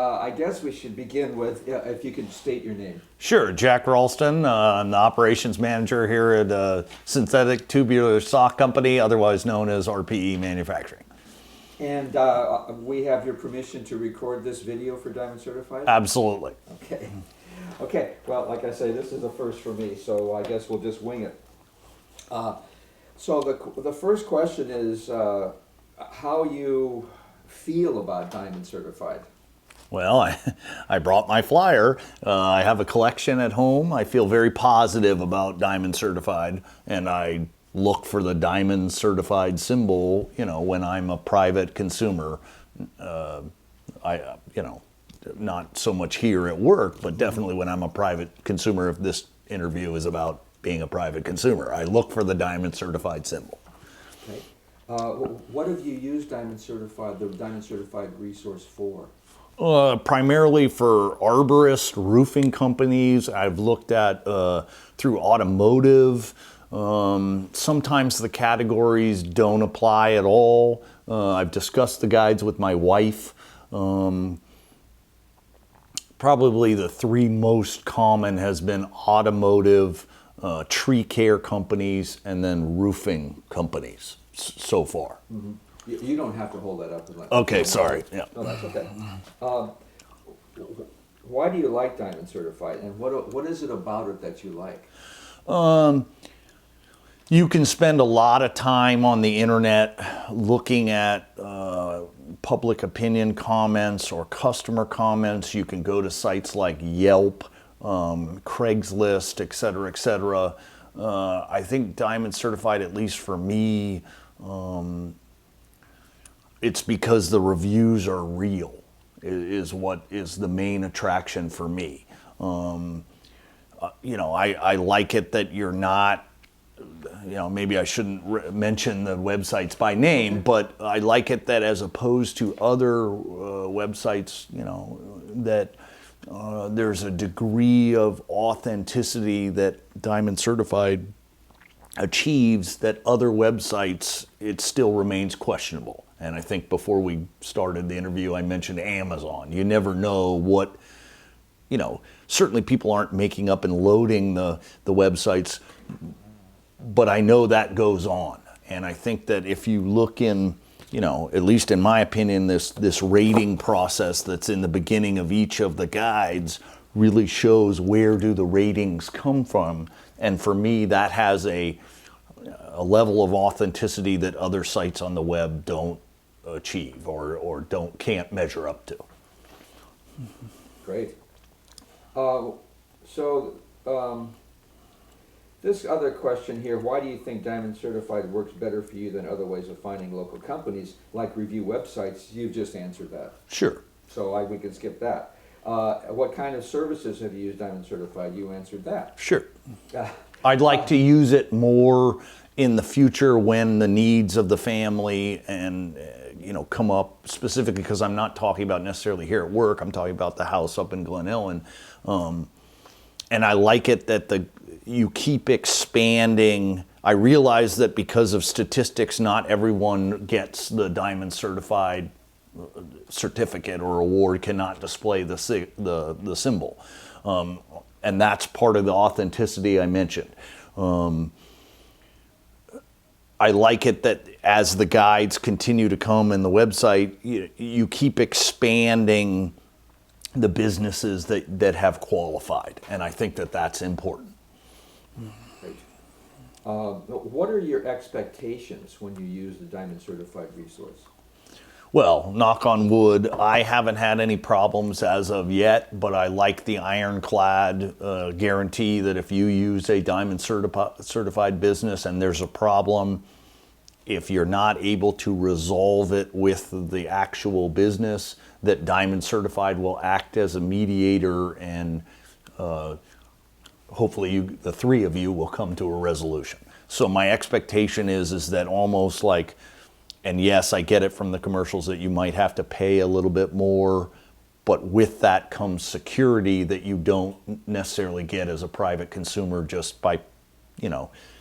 I guess we should begin with, if you could state your name. Sure, Jack Rolston. I'm the operations manager here at Synthetic Tubular Sock Company, otherwise known as RPE Manufacturing. And we have your permission to record this video for Diamond Certified? Absolutely. Okay. Okay, well, like I say, this is a first for me, so I guess we'll just wing it. So the first question is how you feel about Diamond Certified. Well, I brought my flyer. I have a collection at home. I feel very positive about Diamond Certified, and I look for the Diamond Certified symbol, when I'm a private consumer. Not so much here at work, but definitely when I'm a private consumer, if this interview is about being a private consumer, I look for the Diamond Certified symbol. Okay. What have you used the Diamond Certified resource for? Primarily for arborist roofing companies. I've looked at through automotive. Sometimes the categories don't apply at all. I've discussed the guides with my wife. Probably the three most common has been automotive, tree care companies, and then roofing companies so far. Mm-hmm. You don't have to hold that up. Okay, sorry. Yeah. No, that's okay. Why do you like Diamond Certified, and what is it about it that you like? You can spend a lot of time on the internet looking at public opinion comments or customer comments. You can go to sites like Yelp, Craigslist, et cetera, et cetera. I think Diamond Certified, at least for me, it's because the reviews are real, is what is the main attraction for me. I like it that you're not, maybe I shouldn't mention the websites by name, but I like it that as opposed to other websites, that there's a degree of authenticity that Diamond Certified achieves that other websites, it still remains questionable. And I think before we started the interview, I mentioned Amazon. You never know what, certainly people aren't making up and loading the websites, but I know that goes on. And I think that if you look in, at least in my opinion, this rating process that's in the beginning of each of the guides really shows where do the ratings come from. And for me, that has a level of authenticity that other sites on the web don't achieve or can't measure up to. Great. This other question here, why do you think Diamond Certified works better for you than other ways of finding local companies like review websites? You've just answered that. Sure. So we can skip that. What kind of services have you used Diamond Certified? You answered that. Sure. I'd like to use it more in the future when the needs of the family and come up, specifically because I'm not talking about necessarily here at work. I'm talking about the house up in Glen Ellen. And I like it that you keep expanding. I realize that because of statistics, not everyone gets the Diamond Certified certificate or award, cannot display the symbol. And that's part of the authenticity I mentioned. I like it that as the guides continue to come in the website, you keep expanding the businesses that have qualified. And I think that that's important. Great. What are your expectations when you use the Diamond Certified resource? Well, knock on wood, I haven't had any problems as of yet, but I like the ironclad guarantee that if you use a Diamond certified business and there's a problem, if you're not able to resolve it with the actual business, that Diamond Certified will act as a mediator and hopefully the three of you will come to a resolution. So my expectation is that almost like, and yes, I get it from the commercials that you might have to pay a little bit more, but with that comes security that you don't necessarily get as a private consumer just by,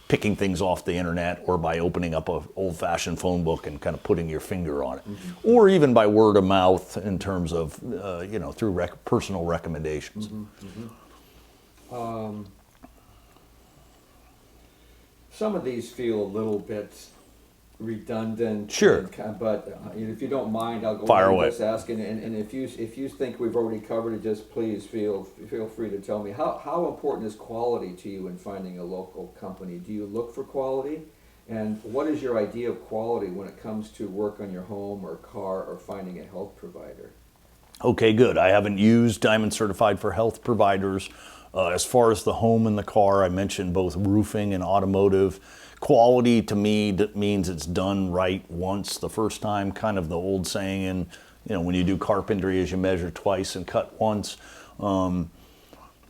picking things off the internet or by opening up a old-fashioned phone book and kind of putting your finger on it, or even by word of mouth in terms of through personal recommendations. Some of these feel a little bit redundant. Sure. But if you don't mind, I'll go Fire ahead away. and just ask. And if you think we've already covered it, just please feel free to tell me. How important is quality to you in finding a local company? Do you look for quality? And what is your idea of quality when it comes to work on your home or car or finding a health provider? Okay, good. I haven't used Diamond Certified for health providers. As far as the home and the car, I mentioned both roofing and automotive. Quality to me that means it's done right once the first time, kind of the old saying, and when you do carpentry is you measure twice and cut once.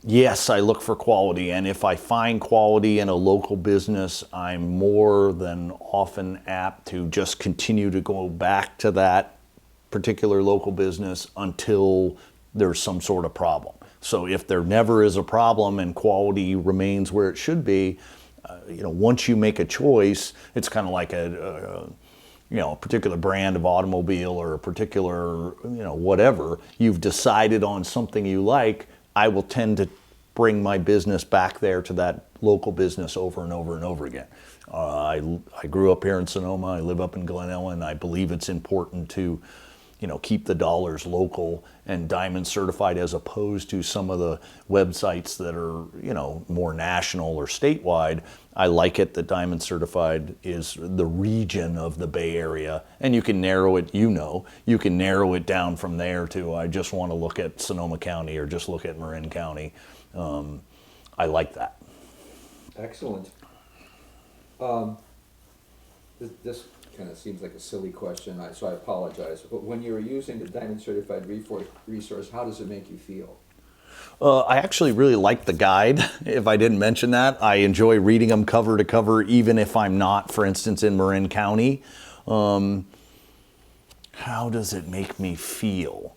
Yes, I look for quality, and if I find quality in a local business, I'm more than often apt to just continue to go back to that particular local business until there's some sort of problem. So if there never is a problem and quality remains where it should be, once you make a choice, it's kind of like a particular brand of automobile or a particular, whatever, you've decided on something you like, I will tend to bring my business back there to that local business over and over and over again. I grew up here in Sonoma, I live up in Glen Ellen, I believe it's important to keep the dollars local and Diamond Certified as opposed to some of the websites that are, more national or statewide. I like it that Diamond Certified is the region of the Bay Area, and you can narrow it, you can narrow it down from there to I just want to look at Sonoma County or just look at Marin County. I like that. Excellent. This kind of seems like a silly question, so I apologize. But when you're using the Diamond Certified resource, how does it make you feel? I actually really like the guide, if I didn't mention that. I enjoy reading them cover to cover, even if I'm not, for instance, in Marin County. How does it make me feel?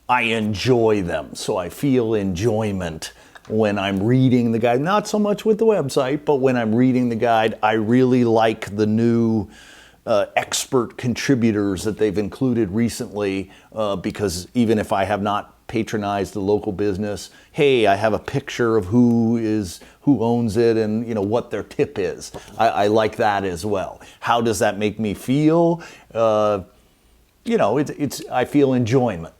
I enjoy them, so I feel enjoyment when I'm reading the guide. Not so much with the website, but when I'm reading the guide, I really like the new expert contributors that they've included recently, because even if I have not patronized the local business, hey, I have a picture of who owns it and what their tip is. I like that as well. How does that make me feel? I feel enjoyment.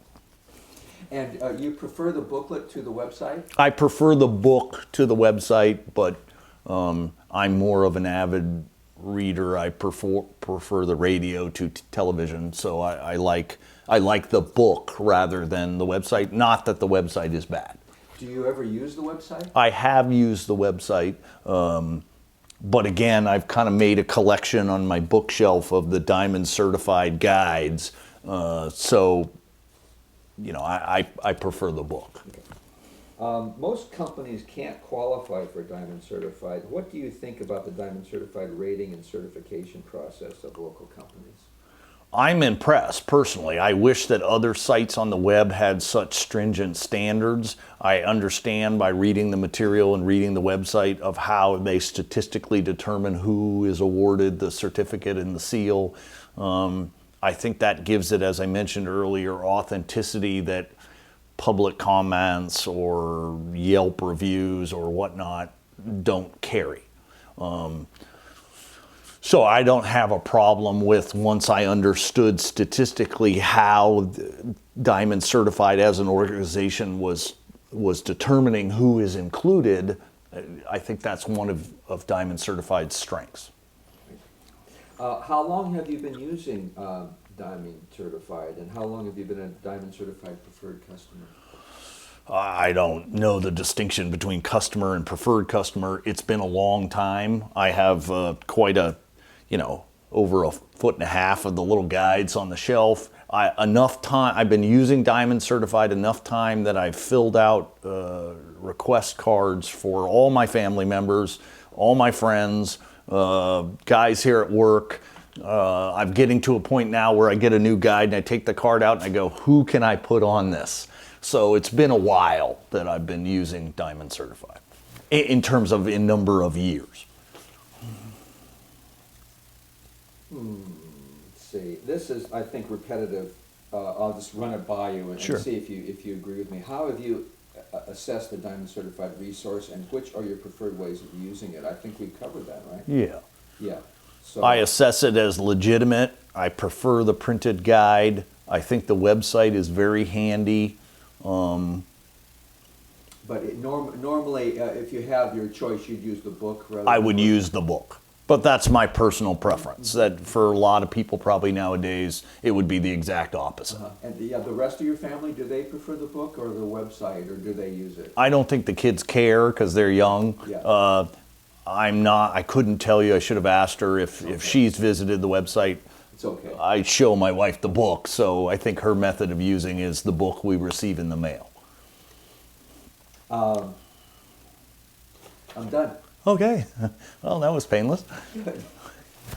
And you prefer the booklet to the website? I prefer the book to the website, but I'm more of an avid reader. I prefer the radio to television, so I like the book rather than the website. Not that the website is bad. Do you ever use the website? I have used the website, but again, I've kind of made a collection on my bookshelf of the Diamond Certified guides, so I prefer the book. Okay. Most companies can't qualify for Diamond Certified. What do you think about the Diamond Certified rating and certification process of local companies? I'm impressed, personally. I wish that other sites on the web had such stringent standards. I understand by reading the material and reading the website of how they statistically determine who is awarded the certificate and the seal. I think that gives it, as I mentioned earlier, authenticity that public comments or Yelp reviews or whatnot don't carry. So I don't have a problem with, once I understood statistically how Diamond Certified as an organization was determining who is included, I think that's one of Diamond Certified's strengths. How long have you been using Diamond Certified, and how long have you been a Diamond Certified preferred customer? I don't know the distinction between customer and preferred customer. It's been a long time. I have quite a, over 1.5 foot of the little guides on the shelf. Enough time, I've been using Diamond Certified enough time that I've filled out request cards for all my family members, all my friends, guys here at work. I'm getting to a point now where I get a new guide and I take the card out and I go, who can I put on this? So it's been a while that I've been using Diamond Certified in terms of number of years. Let's see, this is, I think, repetitive. I'll just run it by you and Sure. see if you agree with me. How have you assessed the Diamond Certified resource, and which are your preferred ways of using it? I think we've covered that, right? Yeah. Yeah. So I assess it as legitimate. I prefer the printed guide. I think the website is very handy. But normally, if you have your choice, you'd use the book rather. I than would the- use the book. But that's my personal preference. That for a lot of people probably nowadays, it would be the exact opposite. And the rest of your family, do they prefer the book or the website, or do they use it? I don't think the kids care because they're young. Yeah. I couldn't tell you. I should have asked her if she's visited the website. It's okay. I show my wife the book, so I think her method of using is the book we receive in the mail. I'm done. Okay. Well, that was painless.